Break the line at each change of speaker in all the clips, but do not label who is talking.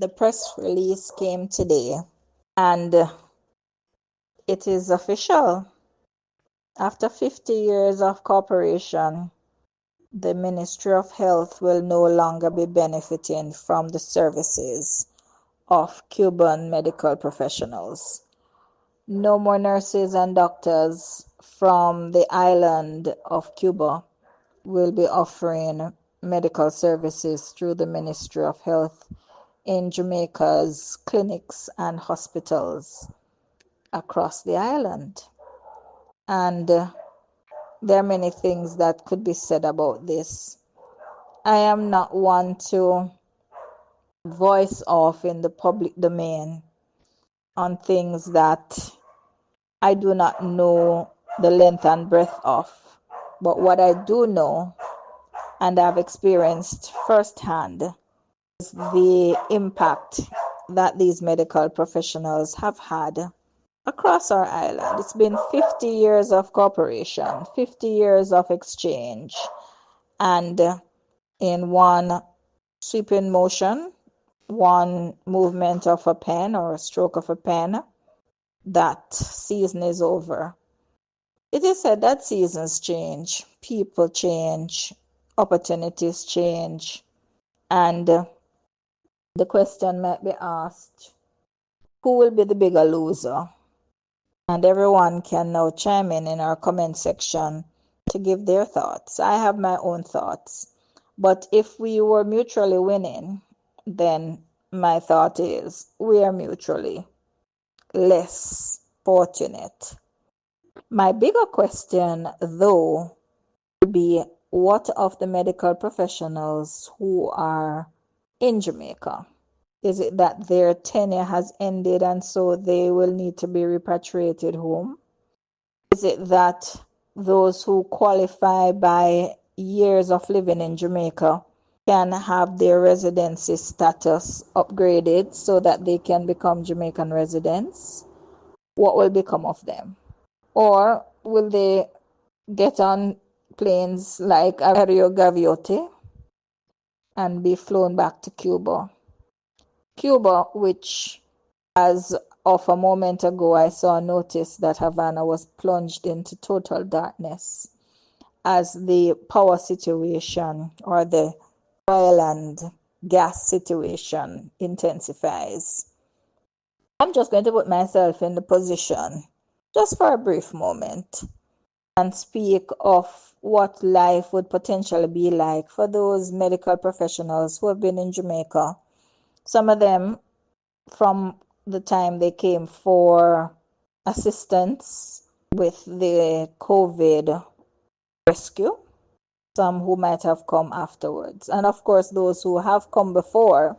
The press release came today, and it is official. After 50 years of cooperation, the Ministry of Health will no longer be benefiting from the services of Cuban medical professionals. No more nurses and doctors from the island of Cuba will be offering medical services through the Ministry of Health in Jamaica's clinics and hospitals across the island. And there are many things that could be said about this. I am not one to voice off in the public domain on things that I do not know the length and breadth of. But what I do know and I've experienced firsthand is the impact that these medical professionals have had across our island. It's been 50 years of cooperation, 50 years of exchange, and in one sweeping motion, one movement of a pen or a stroke of a pen, that season is over. It is said that seasons change, people change, opportunities change, and the question might be asked, who will be the bigger loser? And everyone can now chime in our comment section to give their thoughts. I have my own thoughts. But if we were mutually winning, then my thought is we are mutually less fortunate. My bigger question, though, would be what of the medical professionals who are in Jamaica? Is it that their tenure has ended and so they will need to be repatriated home? Is it that those who qualify by years of living in Jamaica can have their residency status upgraded so that they can become Jamaican residents? What will become of them? Or will they get on planes like Aero Gaviote and be flown back to Cuba? Cuba, which as of a moment ago I saw a notice that Havana was plunged into total darkness as the power situation or the oil and gas situation intensifies. I'm just going to put myself in the position just for a brief moment and speak of what life would potentially be like for those medical professionals who have been in Jamaica. Some of them from the time they came for assistance with the COVID rescue, some who might have come afterwards, and of course those who have come before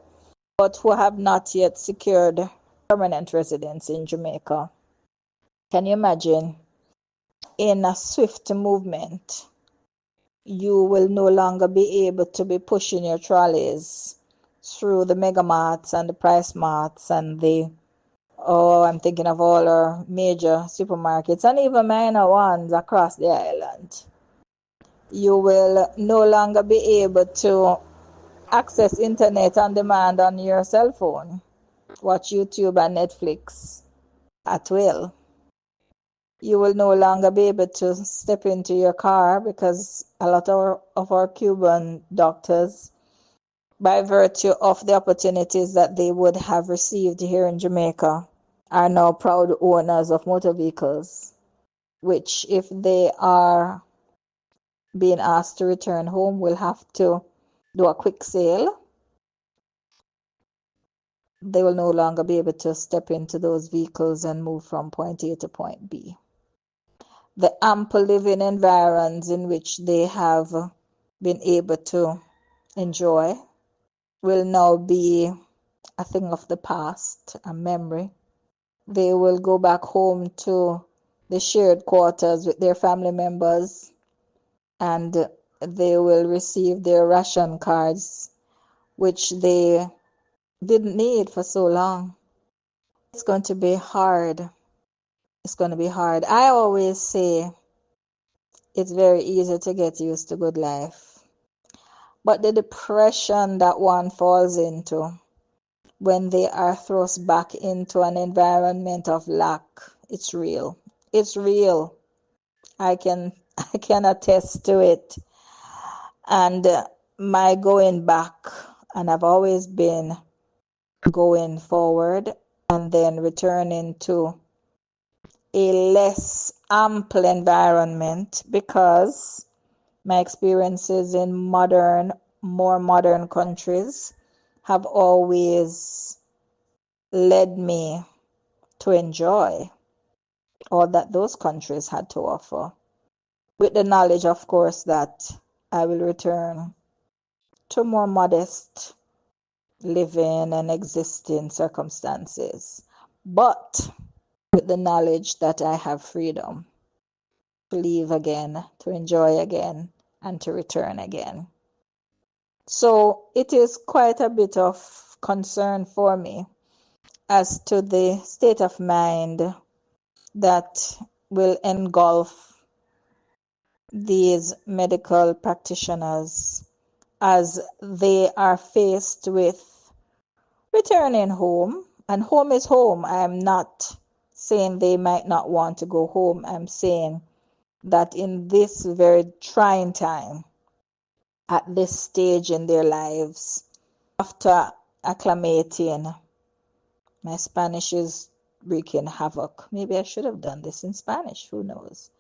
but who have not yet secured permanent residence in Jamaica. Can you imagine? In a swift movement, you will no longer be able to be pushing your trolleys through the mega marts and the price marts and I'm thinking of all our major supermarkets and even minor ones across the island. You will no longer be able to access internet on demand on your cell phone, watch YouTube and Netflix at will. You will no longer be able to step into your car because a lot of our Cuban doctors, by virtue of the opportunities that they would have received here in Jamaica, are now proud owners of motor vehicles, which if they are being asked to return home will have to do a quick sale. They will no longer be able to step into those vehicles and move from point A to point B. The ample living environs in which they have been able to enjoy will now be a thing of the past, a memory. They will go back home to the shared quarters with their family members and they will receive their ration cards, which they didn't need for so long. It's going to be hard. It's going to be hard. I always say it's very easy to get used to good life. But the depression that one falls into, when they are thrust back into an environment of lack. It's real. It's real. I can I can attest to it. And my going back, and I've always been going forward and then returning to a less ample environment, because my experiences in more modern countries have always led me to enjoy all that those countries had to offer, with the knowledge, of course, that I will return to more modest living and existing circumstances, but with the knowledge that I have freedom to leave again, to enjoy again, and to return again. So it is quite a bit of concern for me as to the state of mind that will engulf these medical practitioners as they are faced with returning home. And home is home. I'm not saying they might not want to go home. I'm saying that in this very trying time, at this stage in their lives, after acclimating, my Spanish is wreaking havoc. Maybe I should have done this in Spanish. Who knows?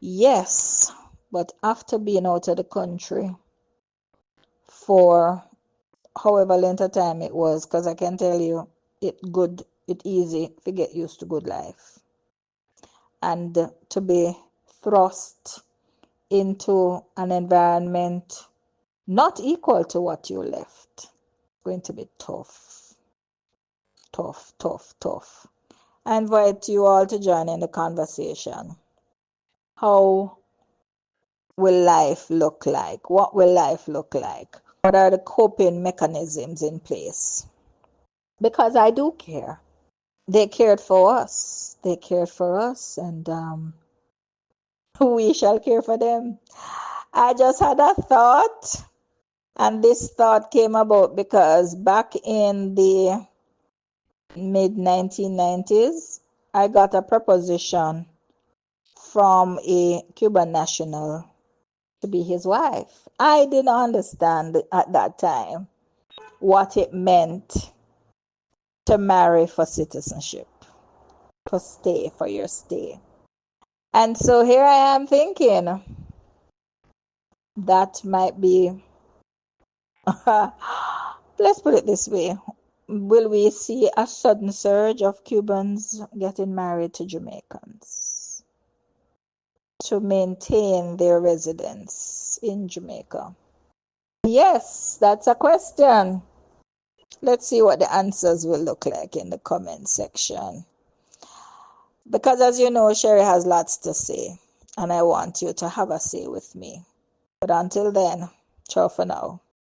Yes, but after being out of the country for however length of time it was, because I can tell you, it easy to get used to good life. And to be thrust into an environment not equal to what you left, it's going to be tough, tough, tough, tough. I invite you all to join in the conversation. How will life look like? What will life look like? What are the coping mechanisms in place? Because I do care. They cared for us. They cared for us, and we shall care for them. I just had a thought, and this thought came about because back in the mid 1990s, I got a proposition from a Cuban national to be his wife. I didn't understand at that time what it meant to marry for citizenship, for your stay. And so here I am thinking that might be, let's put it this way. Will we see a sudden surge of Cubans getting married to Jamaicans to maintain their residence in Jamaica? Yes, that's a question. Let's see what the answers will look like in the comment section. Because as you know, Sheri has lots to say, and I want you to have a say with me. But until then, ciao for now.